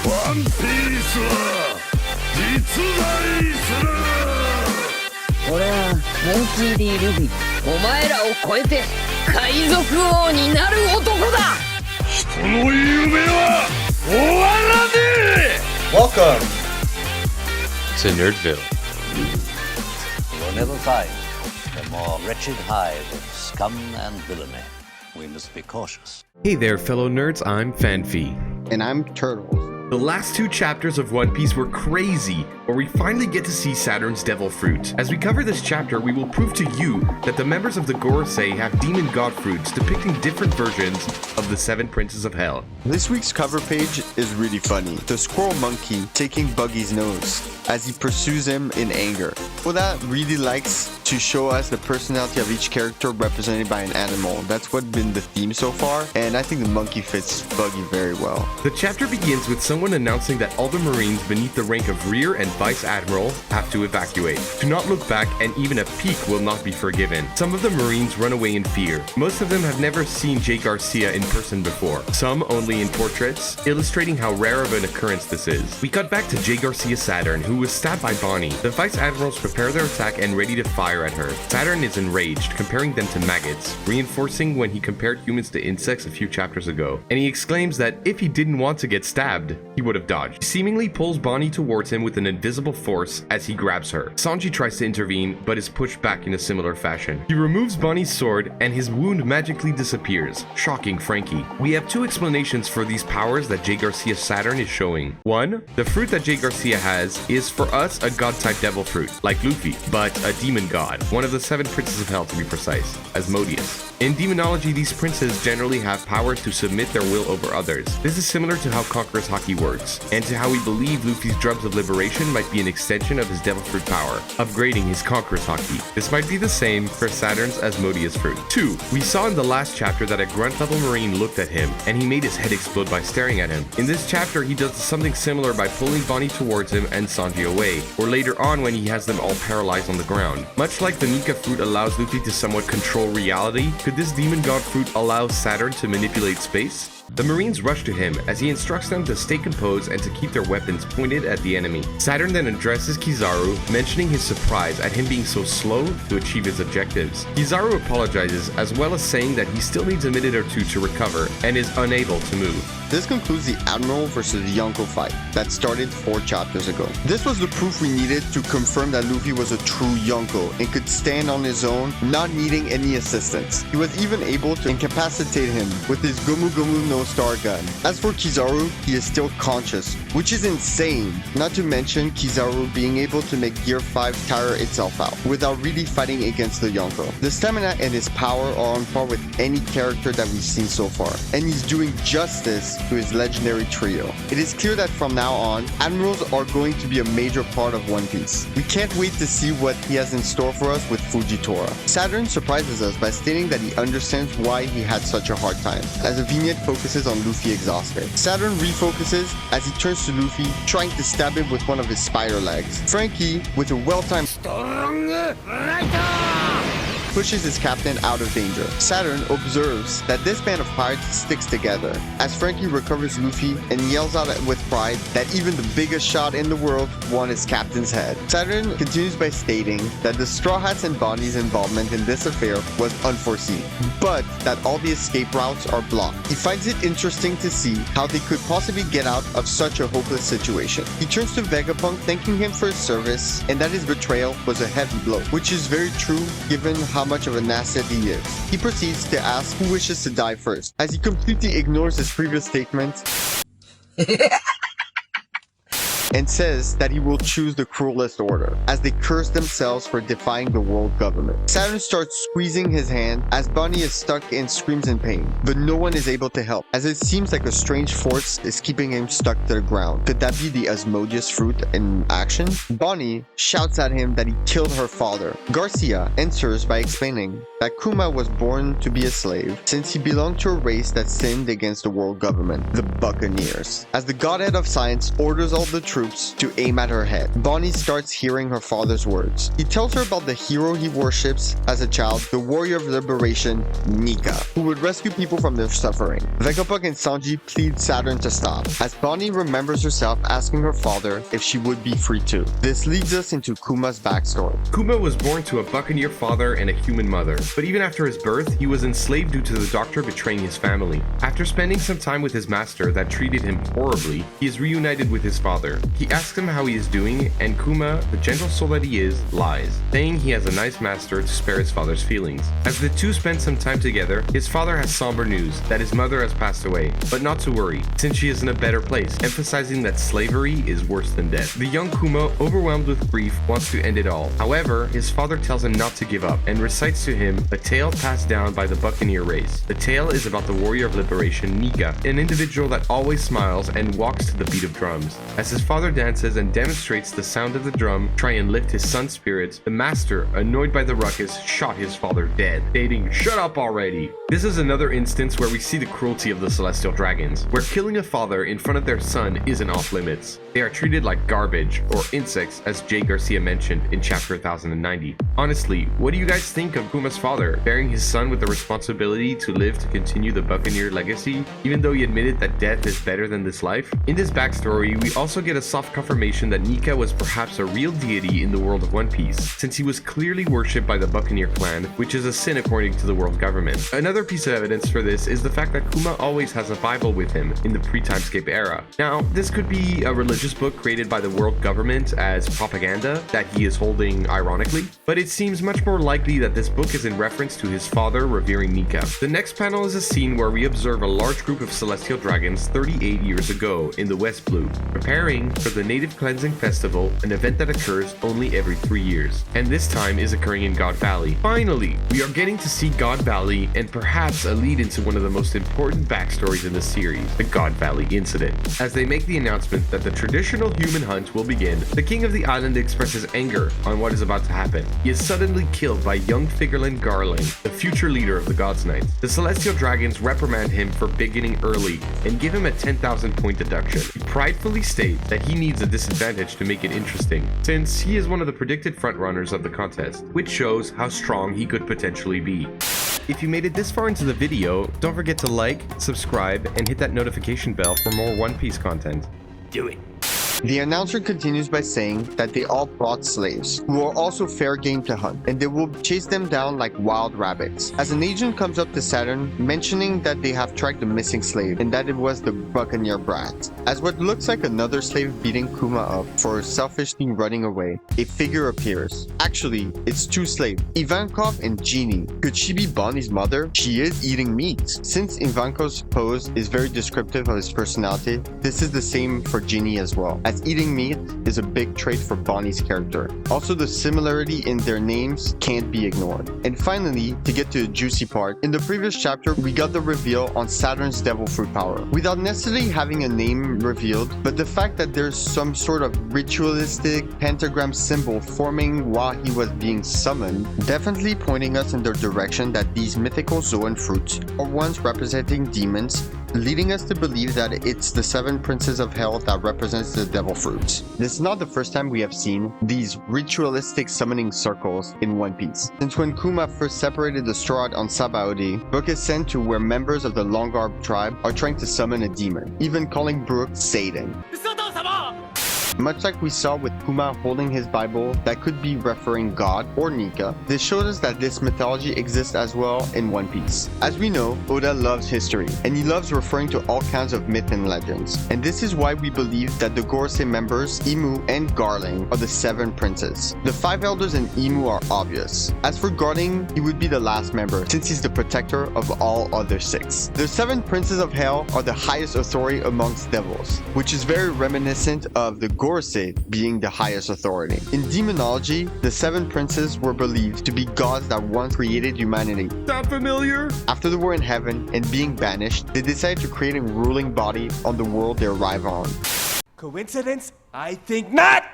ワンピースは実在する。俺はモンキー D ルフィ、お前らを超えて海賊王になる男だ。人の夢は終わらねえ。 Welcome to Nerdville. We'll never find a more wretched hive of scum and villainy. We must be cautious. Hey there, fellow nerds, I'm Fanfi. And I'm Turtles. The last two chapters of One Piece were crazy, where we finally get to see Saturn's Devil Fruit. As we cover this chapter, we will prove to you that the members of the Gorosei have demon god fruits depicting different versions of the Seven Princes of Hell. This week's cover page is really funny. The squirrel monkey taking Buggy's nose as he pursues him in anger. Well, that really likes to show us the personality of each character represented by an animal. That's what's been the theme so far, and I think the monkey fits Buggy very well. The chapter begins with someone announcing that all the Marines beneath the rank of Rear and Vice Admiral have to evacuate. Do not look back, and even a peek will not be forgiven. Some of the Marines run away in fear. Most of them have never seen Jay Garcia in person before. Some only in portraits, illustrating how rare of an occurrence this is. We cut back to Jay Garcia Saturn, who was stabbed by Bonnie. The Vice Admirals prepare their attack and ready to fire at her. Saturn is enraged, comparing them to maggots, reinforcing when he compared humans to insects a few chapters ago. And he exclaims that if he didn't want to get stabbed, he would have dodged. He seemingly pulls Bonnie towards him with an invisible force as he grabs her. Sanji tries to intervene, but is pushed back in a similar fashion. He removes Bonnie's sword, and his wound magically disappears, shocking Frankie. We have two explanations for these powers that Jay Garcia Saturn is showing. One, the fruit that Jay Garcia has is for us a god-type devil fruit, like Luffy, but a demon god, one of the seven princes of hell to be precise, Asmodeus. In demonology, these princes generally have powers to submit their will over others. This is similar to how Conqueror's Haki works, and to how we believe Luffy's drums of liberation might be an extension of his devil fruit power, upgrading his Conqueror's Haki. This might be the same for Saturn's Asmodeus fruit. 2. We saw in the last chapter that a grunt-level marine looked at him, and he made his head explode by staring at him. In this chapter, he does something similar by pulling Bonnie towards him and Sanji away, or later on when he has them all paralyzed on the ground. Much like the Nika fruit allows Luffy to somewhat control reality, could this demon god fruit allow Saturn to manipulate space? The Marines rush to him as he instructs them to stay composed and to keep their weapons pointed at the enemy. Saturn then addresses Kizaru, mentioning his surprise at him being so slow to achieve his objectives. Kizaru apologizes, as well as saying that he still needs a minute or two to recover and is unable to move. This concludes the Admiral versus Yonko fight that started 4 chapters ago. This was the proof we needed to confirm that Luffy was a true Yonko and could stand on his own, not needing any assistance. He was even able to incapacitate him with his Gomu Gomu no Star gun. As for Kizaru, he is still conscious, which is insane. Not to mention Kizaru being able to make Gear 5 tire itself out without really fighting against the Yonko. The stamina and his power are on par with any character that we've seen so far, and he's doing justice to his legendary trio. It is clear that from now on, Admirals are going to be a major part of One Piece. We can't wait to see what he has in store for us with Fujitora. Saturn surprises us by stating that he understands why he had such a hard time, as a vignette focuses on Luffy exhausted. Saturn refocuses as he turns to Luffy, trying to stab him with one of his spider legs. Frankie, with a well-timed pushes his captain out of danger. Saturn observes that this band of pirates sticks together as Frankie recovers Luffy and yells out with pride that even the biggest shot in the world won his captain's head. Saturn continues by stating that the Straw Hats and Bonnie's involvement in this affair was unforeseen, but that all the escape routes are blocked. He finds it interesting to see how they could possibly get out of such a hopeless situation. He turns to Vegapunk, thanking him for his service and that his betrayal was a heavy blow, which is very true given how much of an asset he is. He proceeds to ask who wishes to die first, as he completely ignores his previous statements and says that he will choose the cruelest order, as they curse themselves for defying the world government. Saturn starts squeezing his hand as Bonnie is stuck and screams in pain, but no one is able to help, as it seems like a strange force is keeping him stuck to the ground. Could that be the Asmodeus fruit in action? Bonnie shouts at him that he killed her father. Garcia answers by explaining that that Kuma was born to be a slave since he belonged to a race that sinned against the world government, the Buccaneers. As the godhead of science orders all the troops to aim at her head, Bonnie starts hearing her father's words. He tells her about the hero he worships as a child, the warrior of liberation, Nika, who would rescue people from their suffering. Vegapunk and Sanji plead Saturn to stop, as Bonnie remembers herself asking her father if she would be free too. This leads us into Kuma's backstory. Kuma was born to a buccaneer father and a human mother, but even after his birth, he was enslaved due to the doctor betraying his family. After spending some time with his master that treated him horribly, he is reunited with his father. He asks him how he is doing, and Kuma, the gentle soul that he is, lies, saying he has a nice master to spare his father's feelings. As the two spend some time together, his father has somber news that his mother has passed away, but not to worry, since she is in a better place, emphasizing that slavery is worse than death. The young Kuma, overwhelmed with grief, wants to end it all. However, his father tells him not to give up and recites to him a tale passed down by the buccaneer race. The tale is about the warrior of liberation, Nika, an individual that always smiles and walks to the beat of drums. As his father dances and demonstrates the sound of the drum try and lift his son's spirits, the master, annoyed by the ruckus, shot his father dead, stating, "Shut up already!" This is another instance where we see the cruelty of the Celestial Dragons, where killing a father in front of their son isn't off limits. They are treated like garbage, or insects, as Jay Garcia mentioned in chapter 1090. Honestly, what do you guys think of Kuma's father, bearing his son with the responsibility to live to continue the Buccaneer legacy, even though he admitted that death is better than this life? In this backstory, we also get a soft confirmation that Nika was perhaps a real deity in the world of One Piece, since he was clearly worshipped by the Buccaneer clan, which is a sin according to the world government. Another piece of evidence for this is the fact that Kuma always has a Bible with him in the pre-timescape era. Now, this could be a religious book created by the world government as propaganda that he is holding ironically, but it seems much more likely that this book is in reference to his father revering Nika. The next panel is a scene where we observe a large group of celestial dragons 38 years ago in the West Blue, preparing for the Native Cleansing Festival, an event that occurs only every 3 years, and this time is occurring in God Valley. Finally, we are getting to see God Valley and perhaps a lead into one of the most important backstories in the series, the God Valley incident. As they make the announcement that the traditional human hunt will begin, the king of the island expresses anger on what is about to happen. He is suddenly killed by young Figurlin Garling, the future leader of the Gods Knights. The Celestial Dragons reprimand him for beginning early and give him a 10,000 point deduction. He pridefully states that he needs a disadvantage to make it interesting, since he is one of the predicted frontrunners of the contest, which shows how strong he could potentially be. If you made it this far into the video, don't forget to like, subscribe, and hit that notification bell for more One Piece content. Do it. The announcer continues by saying that they all brought slaves, who are also fair game to hunt, and they will chase them down like wild rabbits. As an agent comes up to Saturn, mentioning that they have tracked the missing slave, and that it was the Buccaneer brat. As what looks like another slave beating Kuma up for selfishly running away, a figure appears. Actually, it's two slaves, Ivankov and Genie. Could she be Bonnie's mother? She is eating meat. Since Ivankov's pose is very descriptive of his personality, this is the same for Genie as well, as eating meat is a big trait for Bonnie's character. Also, the similarity in their names can't be ignored. And finally, to get to the juicy part, in the previous chapter, we got the reveal on Saturn's devil fruit power. Without necessarily having a name revealed, but the fact that there's some sort of ritualistic pentagram symbol forming while he was being summoned, definitely pointing us in the direction that these mythical Zoan fruits are ones representing demons, leading us to believe that it's the 7 princes of hell that represents the devil fruits. This is not the first time we have seen these ritualistic summoning circles in One Piece. Since when Kuma first separated the Straw on Sabaody, Brook is sent to where members of the Longarb tribe are trying to summon a demon, even calling Brook Satan. Much like we saw with Kuma holding his Bible that could be referring God or Nika, this shows us that this mythology exists as well in One Piece. As we know, Oda loves history, and he loves referring to all kinds of myth and legends. And this is why we believe that the Gorosei members, Imu and Garling, are the 7 princes. The 5 elders and Imu are obvious. As for Garling, he would be the last member, since he's the protector of all other 6. The 7 princes of hell are the highest authority amongst devils, which is very reminiscent of the Gorosei being the highest authority. In demonology, the 7 princes were believed to be gods that once created humanity. Sound familiar? After the war in heaven and being banished, they decided to create a ruling body on the world they arrive on. Coincidence? I think not!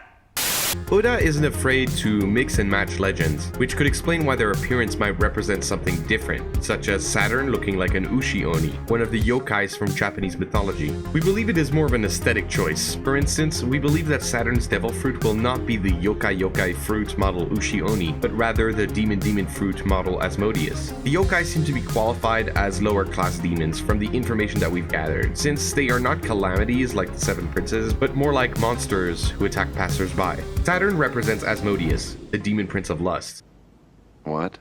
Oda isn't afraid to mix and match legends, which could explain why their appearance might represent something different, such as Saturn looking like an Ushi Oni, one of the yokais from Japanese mythology. We believe it is more of an aesthetic choice. For instance, we believe that Saturn's devil fruit will not be the yokai fruit model Ushi Oni, but rather the demon fruit model Asmodeus. The yokai seem to be qualified as lower class demons from the information that we've gathered, since they are not calamities like the Seven Princes, but more like monsters who attack passers-by. Saturn represents Asmodeus, the demon prince of lust. What?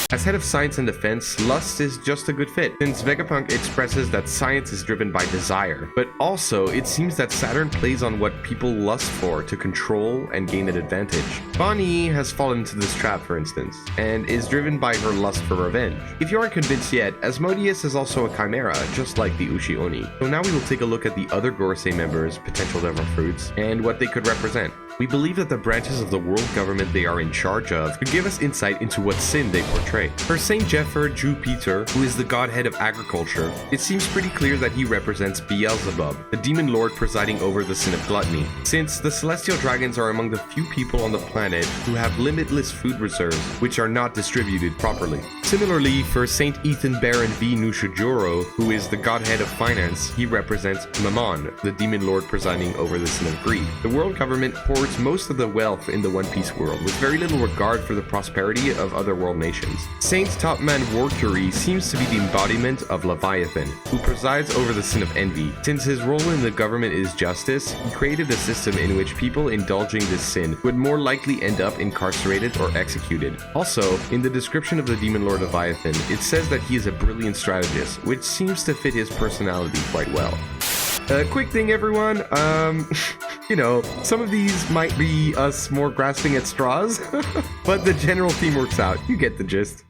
As head of science and defense, lust is just a good fit, since Vegapunk expresses that science is driven by desire, but also it seems that Saturn plays on what people lust for to control and gain an advantage. Bonnie has fallen into this trap, for instance, and is driven by her lust for revenge. If you aren't convinced yet, Asmodeus is also a chimera, just like the Ushi Oni. So now we will take a look at the other Gorosei members' potential devil fruits, and what they could represent. We believe that the branches of the world government they are in charge of could give us insight into what sin they portray. For Saint Jeffer Jupiter, who is the godhead of agriculture, it seems pretty clear that he represents Beelzebub, the demon lord presiding over the sin of gluttony, since the celestial dragons are among the few people on the planet who have limitless food reserves, which are not distributed properly. Similarly, for Saint Ethan Baron V Nushijoro, who is the godhead of finance, he represents Mammon, the demon lord presiding over the sin of greed. The world government pours most of the wealth in the One Piece world, with very little regard for the prosperity of other world nations. Saint Topman Warcury seems to be the embodiment of Leviathan, who presides over the sin of envy. Since his role in the government is justice, he created a system in which people indulging this sin would more likely end up incarcerated or executed. Also, in the description of the demon lord Leviathan, it says that he is a brilliant strategist, which seems to fit his personality quite well. Quick thing, everyone. You know, some of these might be us more grasping at straws, but the general theme works out. You get the gist.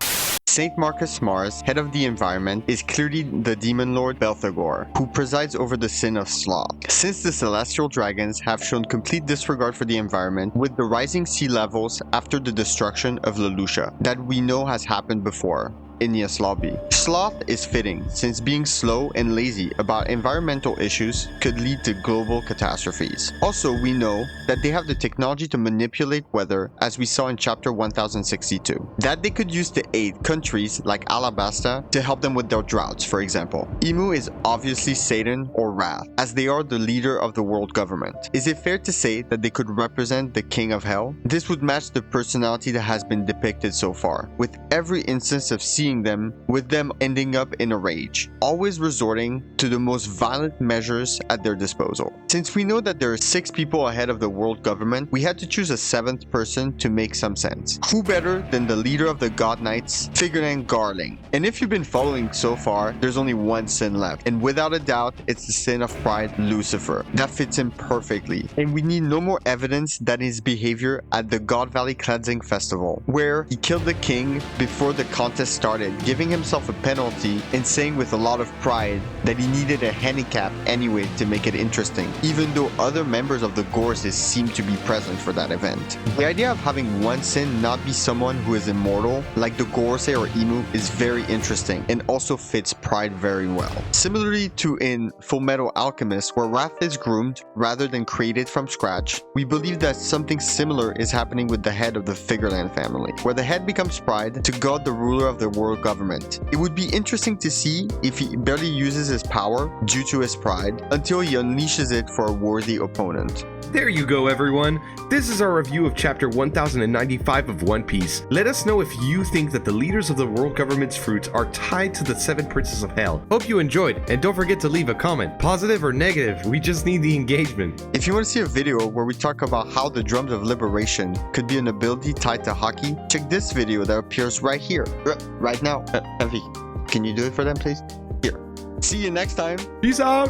Saint Marcus Mars, head of the environment, is clearly the demon lord Belphegor, who presides over the sin of sloth. Since the celestial dragons have shown complete disregard for the environment with the rising sea levels after the destruction of Leloucha, that we know has happened before. Enies Lobby. Sloth is fitting, since being slow and lazy about environmental issues could lead to global catastrophes. Also, we know that they have the technology to manipulate weather, as we saw in chapter 1062, that they could use to aid countries like Alabasta to help them with their droughts, for example. Imu is obviously Satan or Wrath, as they are the leader of the world government. Is it fair to say that they could represent the King of Hell? This would match the personality that has been depicted so far, with every instance of seeing them, with them ending up in a rage, always resorting to the most violent measures at their disposal. Since we know that there are 6 people ahead of the world government, we had to choose a 7th person to make some sense. Who better than the leader of the God Knights, Figurine Garling? And if you've been following so far, there's only one sin left, and without a doubt, it's the sin of pride, Lucifer. That fits him perfectly, and we need no more evidence than his behavior at the God Valley Cleansing Festival, where he killed the king before the contest started, giving himself a penalty and saying with a lot of pride that he needed a handicap anyway to make it interesting, even though other members of the Gorses seemed to be present for that event. The idea of having one sin not be someone who is immortal, like the Gorosei or Imu, is very interesting and also fits pride very well. Similarly to in Fullmetal Alchemist, where Wrath is groomed rather than created from scratch, we believe that something similar is happening with the head of the Figureland family, where the head becomes pride to guard the ruler of the world government. It would be interesting to see if he barely uses his power due to his pride until he unleashes it for a worthy opponent. There you go, everyone. This is our review of chapter 1095 of One Piece. Let us know if you think that the leaders of the world government's fruits are tied to the 7 princes of hell. Hope you enjoyed, and don't forget to leave a comment, positive or negative. We just need the engagement. If you want to see a video where we talk about how the drums of liberation could be an ability tied to hockey, check this video that appears right here, right now. Envy, can you do it for them, please? Here. See you next time. Peace out.